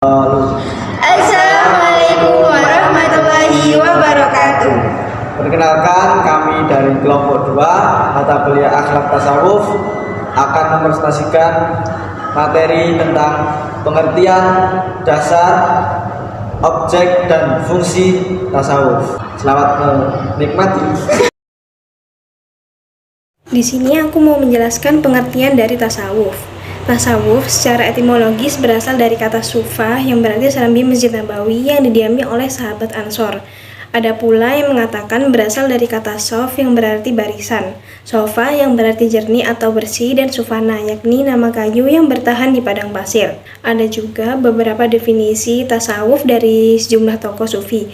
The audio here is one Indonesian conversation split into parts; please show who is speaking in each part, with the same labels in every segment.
Speaker 1: Assalamualaikum warahmatullahi wabarakatuh.
Speaker 2: Perkenalkan, kami dari kelompok 2 mata kuliah akhlak tasawuf akan mempresentasikan materi tentang pengertian dasar, objek, dan fungsi tasawuf. Selamat menikmati.
Speaker 3: Di sini aku mau menjelaskan pengertian dari tasawuf. Tasawuf secara etimologis berasal dari kata sufa yang berarti serambi Masjid Nabawi yang didiami oleh sahabat Ansor. Ada pula yang mengatakan berasal dari kata sof yang berarti barisan, sofa yang berarti jernih atau bersih, dan sufana yakni nama kayu yang bertahan di padang pasir. Ada juga beberapa definisi tasawuf dari sejumlah tokoh sufi.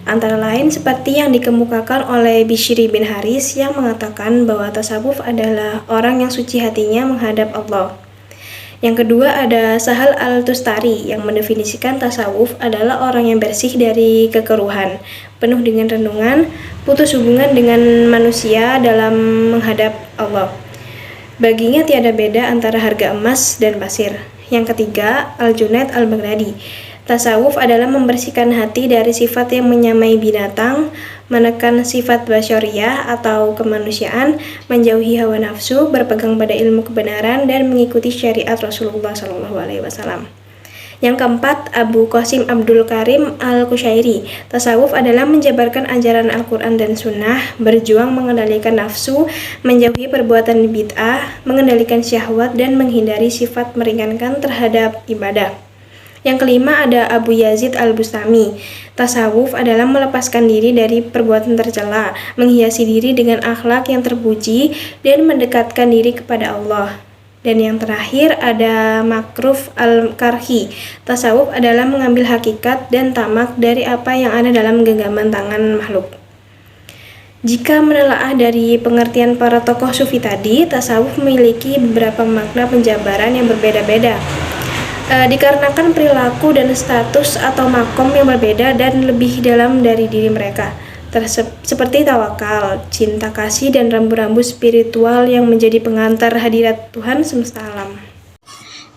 Speaker 3: Antara lain seperti yang dikemukakan oleh Bishri bin Haris yang mengatakan bahwa tasawuf adalah orang yang suci hatinya menghadap Allah. Yang kedua ada Sahal al-Tustari yang mendefinisikan tasawuf adalah orang yang bersih dari kekeruhan, penuh dengan renungan, putus hubungan dengan manusia dalam menghadap Allah. Baginya tiada beda antara harga emas dan pasir. Yang ketiga, Al-Junaid al-Baghdadi. Tasawuf adalah membersihkan hati dari sifat yang menyamai binatang, menekan sifat basyariyah atau kemanusiaan, menjauhi hawa nafsu, berpegang pada ilmu kebenaran, dan mengikuti syariat Rasulullah SAW. Yang keempat, Abu Qasim Abdul Karim Al-Kushairi. Tasawuf adalah menjabarkan ajaran Al-Quran dan Sunnah, berjuang mengendalikan nafsu, menjauhi perbuatan bid'ah, mengendalikan syahwat, dan menghindari sifat meringankan terhadap ibadah. Yang kelima ada Abu Yazid Al-Bustami. Tasawuf adalah melepaskan diri dari perbuatan tercela, menghiasi diri dengan akhlak yang terpuji, dan mendekatkan diri kepada Allah. Dan yang terakhir ada Makruf Al-Karhi. Tasawuf adalah mengambil hakikat dan tamak dari apa yang ada dalam genggaman tangan makhluk. Jika menelaah dari pengertian para tokoh sufi tadi, tasawuf memiliki beberapa makna penjabaran yang berbeda-beda. Dikarenakan perilaku dan status atau makom yang berbeda dan lebih dalam dari diri mereka, seperti tawakal, cinta kasih, dan rambu-rambu spiritual yang menjadi pengantar hadirat Tuhan semesta alam.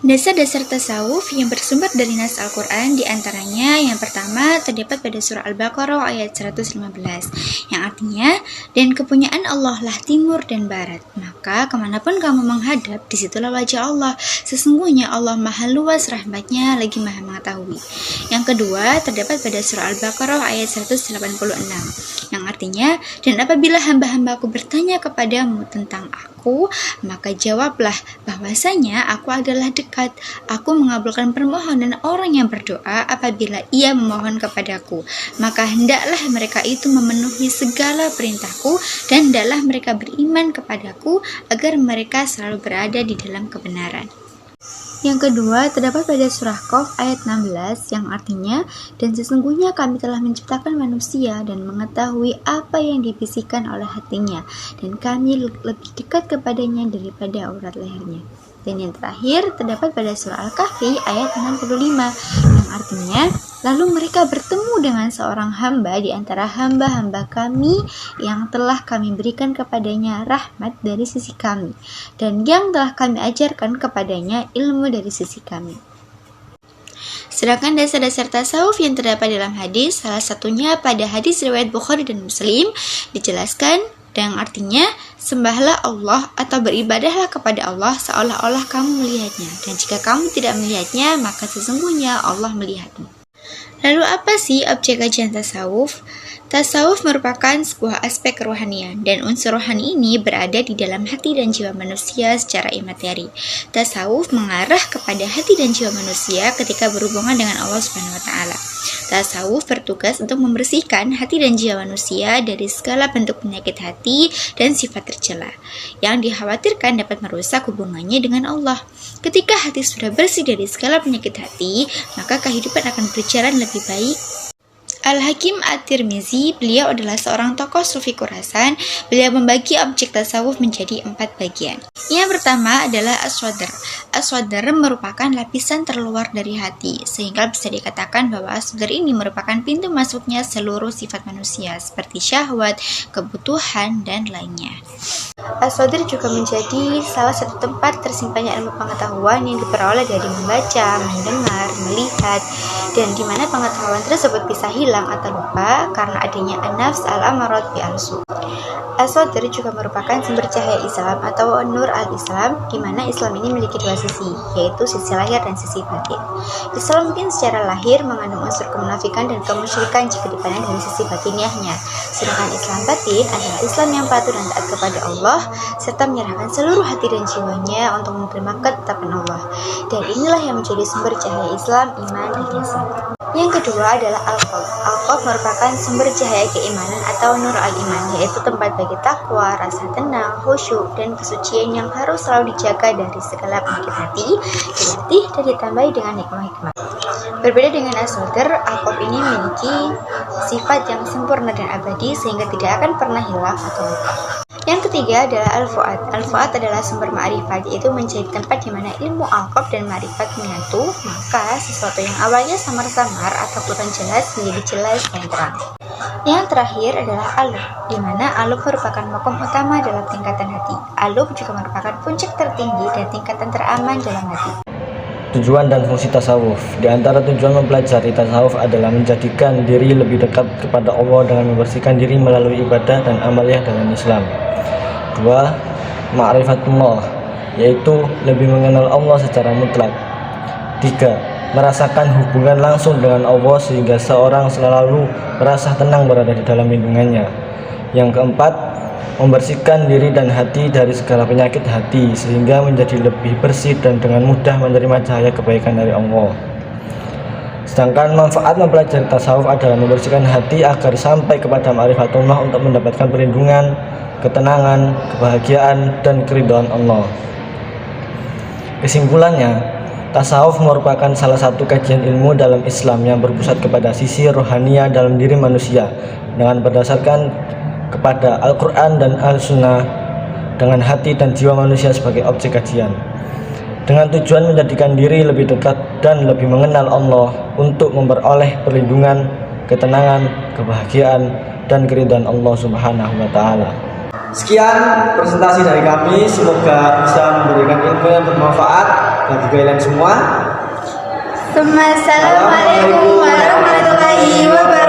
Speaker 1: Dasar-dasar tasawuf yang bersumber dari nas Al-Quran diantaranya yang pertama terdapat pada surah Al-Baqarah ayat 115 yang artinya, dan kepunyaan Allah lah timur dan barat, maka kemanapun kamu menghadap disitulah wajah Allah, sesungguhnya Allah maha luas rahmatnya lagi maha mengetahui. Yang kedua terdapat pada surah Al-Baqarah ayat 186 yang artinya, dan apabila hamba-hambaku bertanya kepadamu tentang aku, maka jawablah bahwasanya aku adalah dekat. Aku mengabulkan permohonan orang yang berdoa apabila ia memohon kepadaku. Maka hendaklah mereka itu memenuhi segala perintahku dan hendaklah mereka beriman kepadaku agar mereka selalu berada di dalam kebenaran. Yang kedua terdapat pada surah Qaf ayat 16 yang artinya, dan sesungguhnya kami telah menciptakan manusia dan mengetahui apa yang dibisikkan oleh hatinya, dan kami lebih dekat kepadanya daripada urat lehernya. Dan yang terakhir terdapat pada surah Al-Kahfi ayat 65 yang artinya, lalu mereka bertemu dengan seorang hamba di antara hamba-hamba kami yang telah kami berikan kepadanya rahmat dari sisi kami, dan yang telah kami ajarkan kepadanya ilmu dari sisi kami. Sedangkan dasar-dasar tasawuf yang terdapat dalam hadis, salah satunya pada hadis riwayat Bukhari dan Muslim, dijelaskan yang artinya, sembahlah Allah atau beribadahlah kepada Allah seolah-olah kamu melihatnya, dan jika kamu tidak melihatnya, maka sesungguhnya Allah melihatmu. Lalu apa sih objek kajian tasawuf? Tasawuf merupakan sebuah aspek kerohanian, dan unsur rohani ini berada di dalam hati dan jiwa manusia secara imateri. Tasawuf mengarah kepada hati dan jiwa manusia ketika berhubungan dengan Allah Subhanahu wa Ta'ala. Tasawuf bertugas untuk membersihkan hati dan jiwa manusia dari segala bentuk penyakit hati dan sifat tercela yang dikhawatirkan dapat merusak hubungannya dengan Allah. Ketika hati sudah bersih dari segala penyakit hati, maka kehidupan akan berjalan lebih baik, Al-Hakim At-Tirmizi, beliau adalah seorang tokoh sufi Khurasan. Beliau membagi objek tasawuf menjadi 4 bagian. Yang pertama adalah as-sadr. As-sadr merupakan lapisan terluar dari hati, sehingga bisa dikatakan bahwa as-sadr ini merupakan pintu masuknya seluruh sifat manusia, seperti syahwat, kebutuhan, dan lainnya. As-sadr juga menjadi salah satu tempat tersimpannya ilmu pengetahuan yang diperoleh dari membaca, mendengar, melihat, dan di mana pengetahuan tersebut bisa hilang atau lupa karena adanya an-nafs al-amarat bi'al-su. As-sadr juga merupakan sumber cahaya Islam atau nur al-Islam, di mana Islam ini memiliki 2 sisi, yaitu sisi lahir dan sisi batin. Islam mungkin secara lahir mengandung unsur kemunafikan dan kemusyrikan jika dipandang dari sisi batiniahnya, sedangkan Islam batin adalah Islam yang patuh dan taat kepada Allah serta menyerahkan seluruh hati dan jiwanya untuk menerima ketetapan Allah. Dan inilah yang menjadi sumber cahaya Islam, iman, dan ihsan. Yang kedua adalah al-qalb. Al-qalb merupakan sumber cahaya keimanan atau nur al-iman, yaitu tempat bagi takwa, rasa tenang, khusyuk, dan kesucian yang harus selalu dijaga dari segala penyakit hati, dilatih dan ditambahi dengan hikmah-hikmah. Berbeda dengan as-sadr, al-qalb ini memiliki sifat yang sempurna dan abadi sehingga tidak akan pernah hilang atau lupa. Yang ketiga adalah al-fuad. Al-fuad adalah sumber ma'rifat, yaitu menjadi tempat di mana ilmu al-qalb dan ma'rifat menyatu, maka sesuatu yang awalnya samar-samar atau kurang jelas menjadi jelas dan terang. Yang terakhir adalah alub, di mana alub merupakan makom utama dalam tingkatan hati. Alub juga merupakan puncak tertinggi dan tingkatan teraman dalam hati.
Speaker 2: Tujuan dan fungsi tasawuf. Di antara tujuan mempelajari tasawuf adalah menjadikan diri lebih dekat kepada Allah dengan membersihkan diri melalui ibadah dan amaliyah dalam Islam. 2. Ma'rifatullah, yaitu lebih mengenal Allah secara mutlak. 3. Merasakan hubungan langsung dengan Allah sehingga seorang selalu merasa tenang berada di dalam lindungannya. Yang keempat, membersihkan diri dan hati dari segala penyakit hati sehingga menjadi lebih bersih dan dengan mudah menerima cahaya kebaikan dari Allah. Sedangkan manfaat mempelajari tasawuf adalah membersihkan hati agar sampai kepada ma'rifatullah untuk mendapatkan perlindungan, ketenangan, kebahagiaan, dan keridhaan Allah. Kesimpulannya, tasawuf merupakan salah satu kajian ilmu dalam Islam yang berpusat kepada sisi rohania dalam diri manusia dengan berdasarkan kepada Al-Quran dan Al-Sunnah dengan hati dan jiwa manusia sebagai objek kajian, dengan tujuan menjadikan diri lebih dekat dan lebih mengenal Allah untuk memperoleh perlindungan, ketenangan, kebahagiaan, dan keridhaan Allah Subhanahu wa Ta'ala. Sekian presentasi dari kami, semoga bisa memberikan ilmu yang bermanfaat bagi kalian semua.
Speaker 1: Assalamualaikum warahmatullahi wabarakatuh.